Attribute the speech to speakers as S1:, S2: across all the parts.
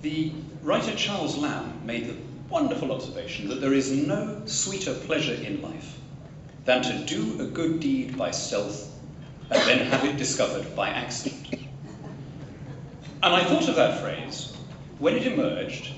S1: The writer Charles Lamb made the wonderful observation that there is no sweeter pleasure in life than to do a good deed by stealth and then have it discovered by accident. And I thought of that phrase when it emerged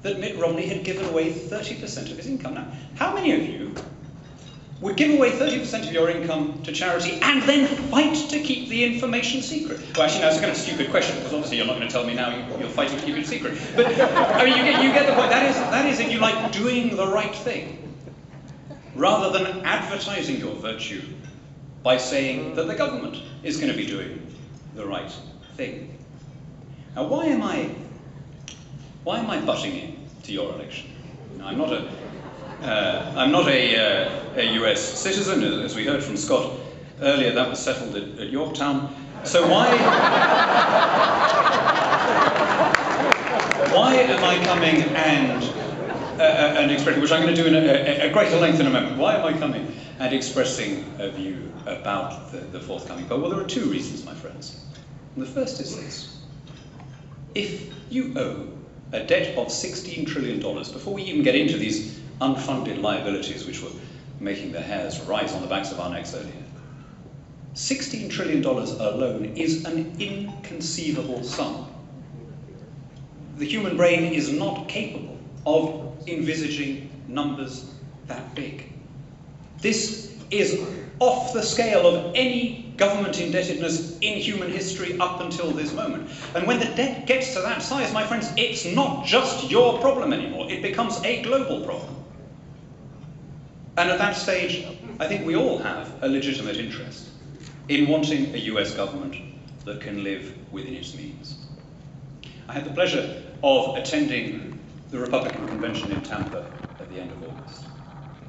S1: that Mitt Romney had given away 30% of his income. Now, how many of you would give away 30% of your income to charity and then fight to keep the information secret? Well, actually, that's a kind of stupid question, because obviously you're not going to tell me now you're fighting to keep it secret. But, I mean, you get the point. That is, if you like, doing the right thing, rather than advertising your virtue by saying that the government is going to be doing the right thing. Now, why am I butting in to your election? Now, I'm not a US citizen, as we heard from Scott earlier. That was settled at Yorktown. So why am I coming and expressing, which I'm going to do in a greater length in a moment, why am I coming and expressing a view about the forthcoming poll? Well, there are two reasons, my friends. And the first is this. If you owe a debt of $16 trillion, before we even get into these unfunded liabilities which were making the hairs rise on the backs of our necks earlier, $16 trillion alone is an inconceivable sum. The human brain is not capable of envisaging numbers that big. This is off the scale of any government indebtedness in human history up until this moment. And when the debt gets to that size, my friends, it's not just your problem anymore. It becomes a global problem. And at that stage, I think we all have a legitimate interest in wanting a US government that can live within its means. I had the pleasure of attending the Republican convention in Tampa at the end of August.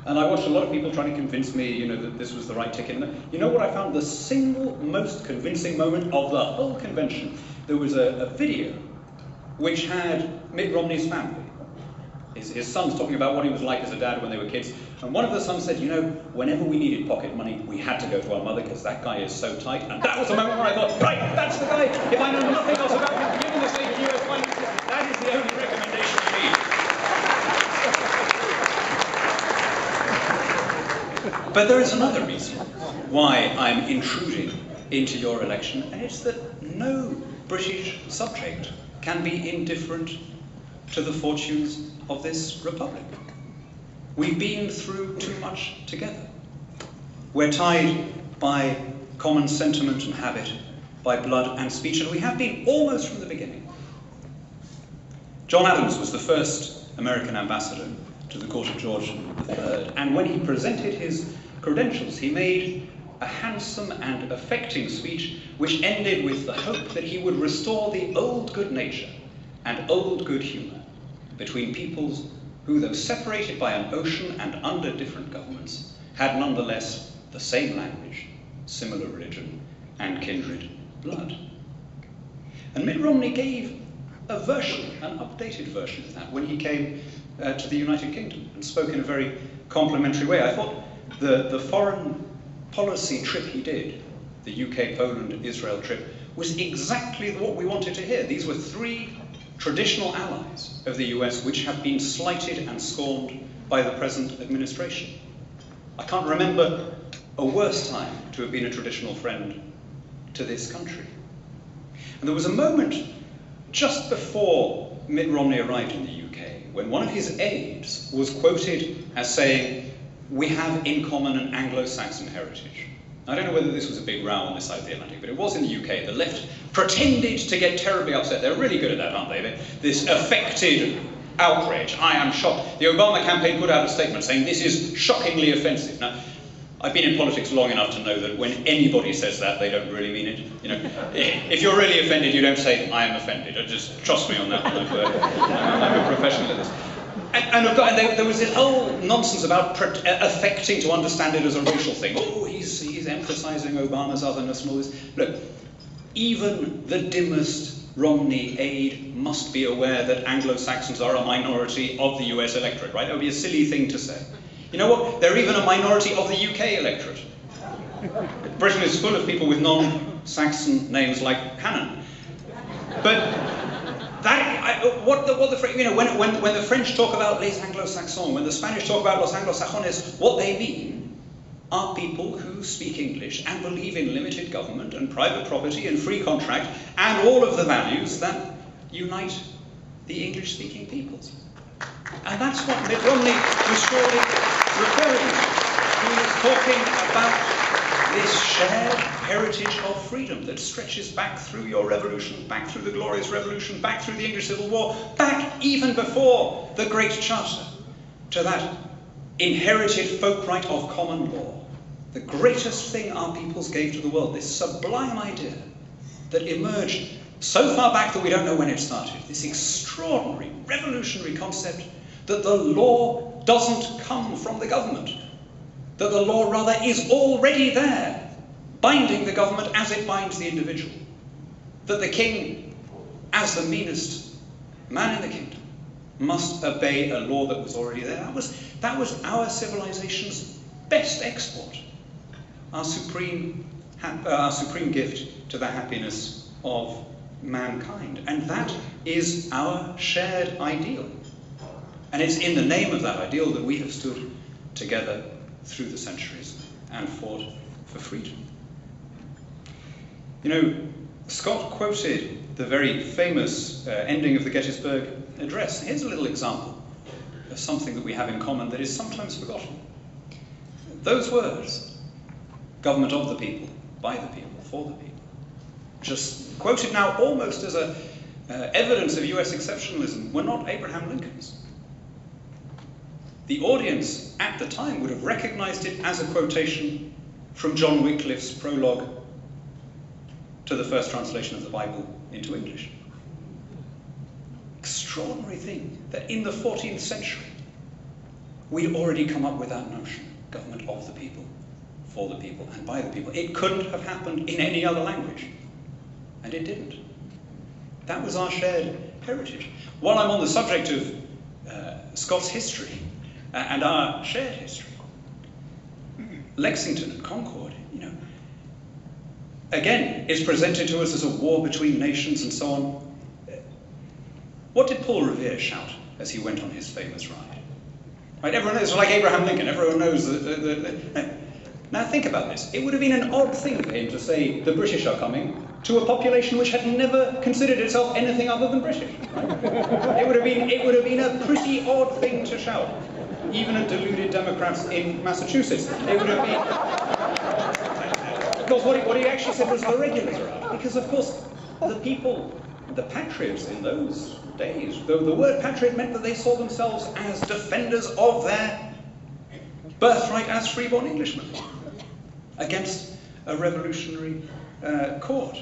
S1: And I watched a lot of people trying to convince me, that this was the right ticket. And you know what I found? The single most convincing moment of the whole convention, there was a video which had Mitt Romney's family. His sons talking about what he was like as a dad when they were kids. And one of the sons said, whenever we needed pocket money, we had to go to our mother because that guy is so tight. And that was the moment where I thought, right, that's the guy. If I know nothing else about him, given the state of US finances, that is the only recommendation you need. But there is another reason why I'm intruding into your election, and it's that no British subject can be indifferent to the fortunes of this republic. We've been through too much together. We're tied by common sentiment and habit, by blood and speech, and we have been almost from the beginning. John Adams was the first American ambassador to the court of George III, and when he presented his credentials, he made a handsome and affecting speech which ended with the hope that he would restore the old good nature and old good humour between peoples who, though separated by an ocean and under different governments, had nonetheless the same language, similar religion, and kindred blood. And Mitt Romney gave a version, an updated version of that, when he came to the United Kingdom and spoke in a very complimentary way. I thought the foreign policy trip he did, the UK, Poland, Israel trip, was exactly what we wanted to hear. These were three traditional allies of the US which have been slighted and scorned by the present administration. I can't remember a worse time to have been a traditional friend to this country. And there was a moment just before Mitt Romney arrived in the UK when one of his aides was quoted as saying, "We have in common an Anglo-Saxon heritage." I don't know whether this was a big row on this side of the Atlantic, but it was in the UK. The left pretended to get terribly upset. They're really good at that, aren't they? This affected outrage. I am shocked. The Obama campaign put out a statement saying this is shockingly offensive. Now, I've been in politics long enough to know that when anybody says that, they don't really mean it. If you're really offended, you don't say, "I am offended." Just trust me on that. I'm a professional at this. And there was this whole nonsense about affecting to understand it as a racial thing. Oh, he's emphasizing Obama's otherness and all this. Look, even the dimmest Romney aide must be aware that Anglo-Saxons are a minority of the US electorate, right? That would be a silly thing to say. You know what? They're even a minority of the UK electorate. Britain is full of people with non-Saxon names like Hannan. But what the you know, when the French talk about les Anglo-Saxons, when the Spanish talk about los Anglo-Sajones, what they mean are people who speak English and believe in limited government and private property and free contract and all of the values that unite the English-speaking peoples. And that's what Mitt Romney was surely referring to. He was talking about this shared heritage of freedom that stretches back through your revolution, back through the Glorious Revolution, back through the English Civil War, back even before the Great Charter, to that inherited folk right of common law. The greatest thing our peoples gave to the world, this sublime idea that emerged so far back that we don't know when it started, this extraordinary, revolutionary concept that the law doesn't come from the government, that the law rather is already there, binding the government as it binds the individual, that the king, as the meanest man in the kingdom, must obey a law that was already there. That was our civilization's best export, our supreme gift to the happiness of mankind. And that is our shared ideal. And it's in the name of that ideal that we have stood together through the centuries and fought for freedom. You know, Scott quoted the very famous ending of the Gettysburg Address. Here's a little example of something that we have in common that is sometimes forgotten. Those words, government of the people, by the people, for the people, just quoted now almost as evidence of US exceptionalism, were not Abraham Lincoln's. The audience at the time would have recognized it as a quotation from John Wycliffe's prologue to the first translation of the Bible into English. Extraordinary thing that in the 14th century we'd already come up with that notion, government of the people, for the people, and by the people. It couldn't have happened in any other language, and it didn't. That was our shared heritage. While I'm on the subject of Scots history, and our shared history, Lexington and Concord, you know, again, is presented to us as a war between nations and so on. What did Paul Revere shout as he went on his famous ride? Right, everyone knows, like Abraham Lincoln, everyone knows that. Now think about this. It would have been an odd thing for him to say, the British are coming, to a population which had never considered itself anything other than British. Right? It would have been a pretty odd thing to shout. Even at deluded Democrats in Massachusetts, it would have been. Of course, what he actually said was the regulars are out, because of course the people, the patriots in those days, the word patriot meant that they saw themselves as defenders of their birthright as freeborn Englishmen against a revolutionary court.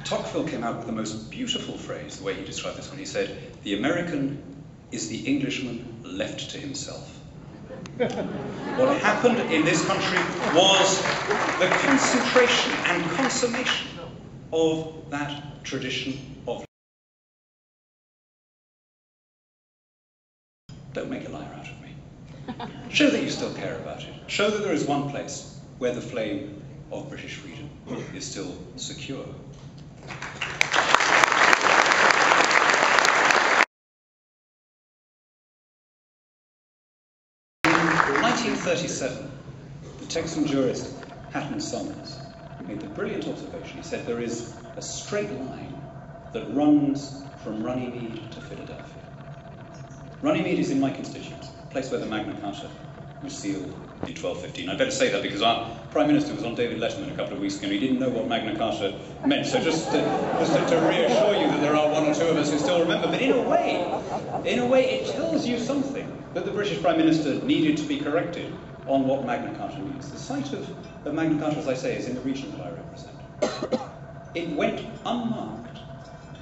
S1: Tocqueville came out with the most beautiful phrase, the way he described this one. He said, "The American is the Englishman left to himself." What happened in this country was the concentration and consummation of that tradition of. Don't make a liar out of me. Show that you still care about it. Show that there is one place where the flame of British freedom is still secure. In 1937, the Texan jurist Hannan made the brilliant observation. He said there is a straight line that runs from Runnymede to Philadelphia. Runnymede is in my constituency, a place where the Magna Carta was sealed in 1215. I better say that because our Prime Minister was on David Letterman a couple of weeks ago and he didn't know what Magna Carta meant. So just to reassure you that there are one or two of us who still remember. But in a way, it tells you something that the British Prime Minister needed to be corrected on what Magna Carta means. The site of Magna Carta, as I say, is in the region that I represent. It went unmarked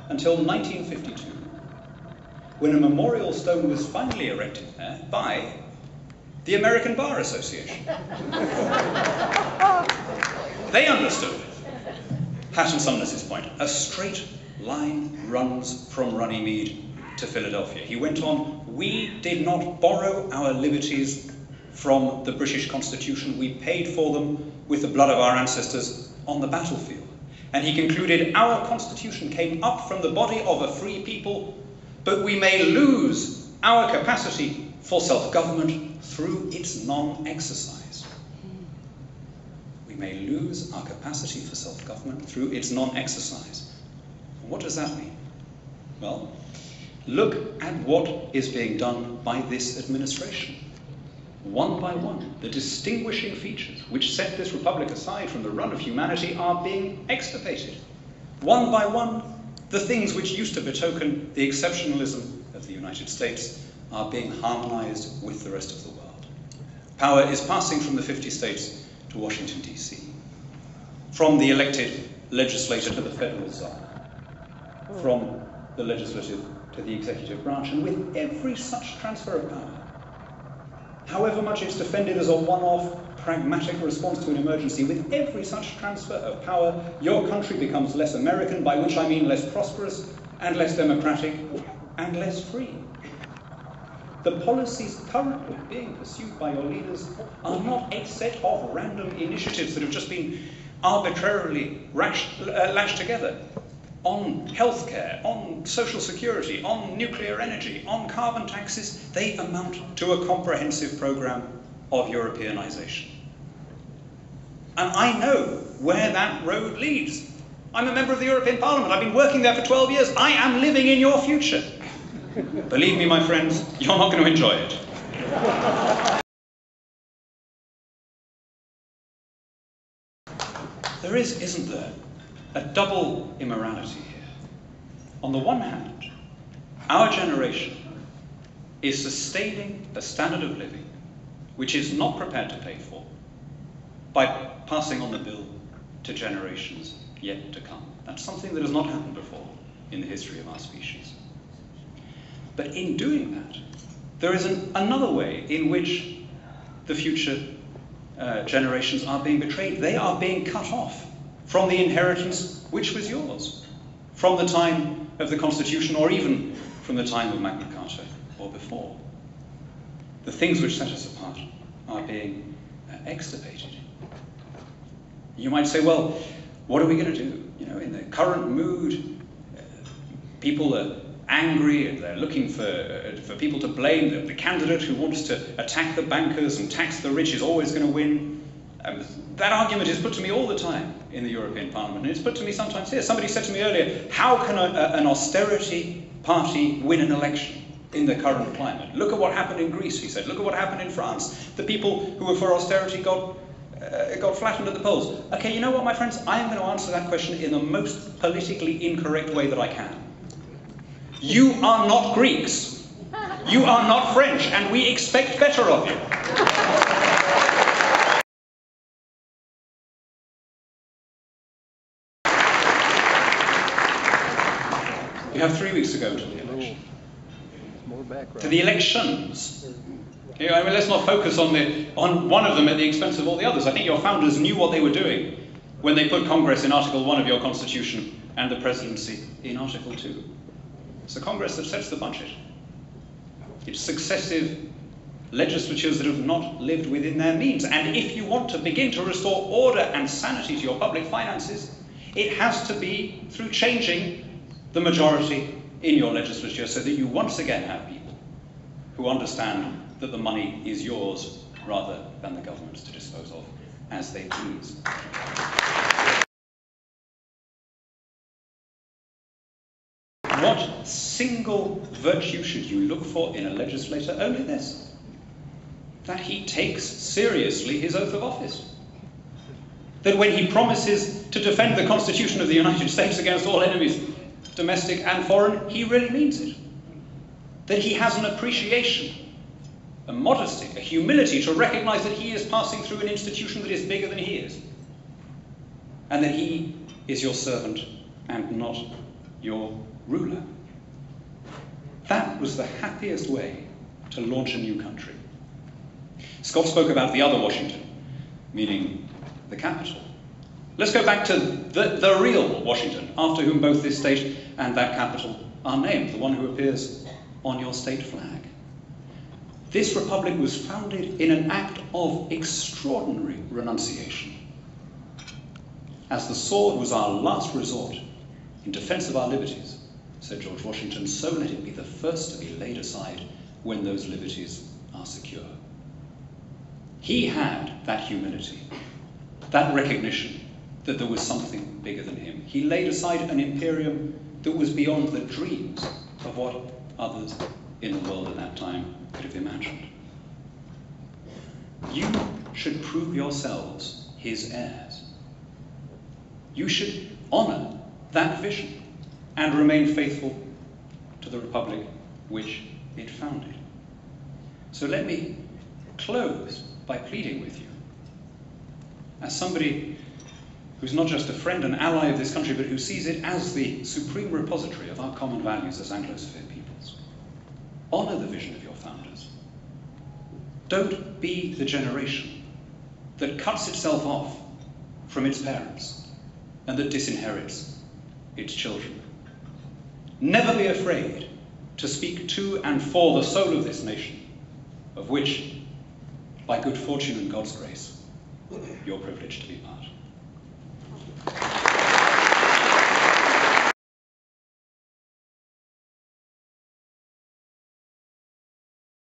S1: until 1952, when a memorial stone was finally erected there by the American Bar Association. They understood Hatton Sumner's point. A straight line runs from Runnymede to Philadelphia. He went on, we did not borrow our liberties from the British Constitution. We paid for them with the blood of our ancestors on the battlefield. And he concluded, "Our constitution came up from the body of a free people, but we may lose our capacity for self-government through its non-exercise." We may lose our capacity for self-government through its non-exercise. What does that mean? Well, look at what is being done by this administration. One by one, the distinguishing features which set this republic aside from the run of humanity are being extirpated. One by one, the things which used to betoken the exceptionalism of the United States are being harmonized with the rest of the world. Power is passing from the 50 states to Washington, D.C., from the elected legislature to the federal side, from the legislative to the executive branch, and with every such transfer of power, however much it's defended as a one-off, pragmatic response to an emergency, with every such transfer of power, your country becomes less American, by which I mean less prosperous, and less democratic, and less free. The policies currently being pursued by your leaders are not a set of random initiatives that have just been arbitrarily lashed together on healthcare, on social security, on nuclear energy, on carbon taxes. They amount to a comprehensive program of Europeanization. And I know where that road leads. I'm a member of the European Parliament. I've been working there for 12 years. I am living in your future. Believe me, my friends, you're not going to enjoy it. There is, isn't there, a double immorality here. On the one hand, our generation is sustaining a standard of living which is not prepared to pay for by passing on the bill to generations yet to come. That's something that has not happened before in the history of our species. But in doing that, there is another way in which the future generations are being betrayed. They are being cut off from the inheritance which was yours, from the time of the Constitution, or even from the time of Magna Carta or before. The things which set us apart are being extirpated. You might say, well, what are we going to do? You know, in the current mood, people are angry and they're looking for people to blame. The candidate who wants to attack the bankers and tax the rich is always going to win. That argument is put to me all the time in the European Parliament, and it's put to me sometimes here. Somebody said to me earlier, how can an austerity party win an election in the current climate? Look at what happened in Greece, he said. Look at what happened in France. The people who were for austerity got flattened at the polls. Okay, you know what, my friends? I am going to answer that question in the most politically incorrect way that I can. You are not Greeks. You are not French, and we expect better of you. You have 3 weeks to go to the election. To the elections. You know, I mean, let's not focus on one of them at the expense of all the others. I think your founders knew what they were doing when they put Congress in Article 1 of your Constitution and the presidency in Article 2. It's the Congress that sets the budget. It's successive legislatures that have not lived within their means. And if you want to begin to restore order and sanity to your public finances, it has to be through changing the majority in your legislature so that you once again have people who understand that the money is yours rather than the government's to dispose of as they please. What single virtue should you look for in a legislator? Only this: that he takes seriously his oath of office. That when he promises to defend the Constitution of the United States against all enemies, domestic and foreign, he really means it. That he has an appreciation, a modesty, a humility to recognize that he is passing through an institution that is bigger than he is. And that he is your servant and not your ruler. That was the happiest way to launch a new country. Scott spoke about the other Washington, meaning the capital. Let's go back to the real Washington, after whom both this state and that capital are named, the one who appears on your state flag. This republic was founded in an act of extraordinary renunciation. As the sword was our last resort in defense of our liberties, said George Washington, so let it be the first to be laid aside when those liberties are secure. He had that humility, that recognition that there was something bigger than him. He laid aside an imperium that was beyond the dreams of what others in the world at that time could have imagined. You should prove yourselves his heirs. You should honour that vision and remain faithful to the republic which it founded. So let me close by pleading with you, as somebody who's not just a friend and ally of this country, but who sees it as the supreme repository of our common values as Anglo-Saxon peoples. Honour the vision of your founders. Don't be the generation that cuts itself off from its parents and that disinherits its children. Never be afraid to speak to and for the soul of this nation, of which, by good fortune and God's grace, you're privileged to be part.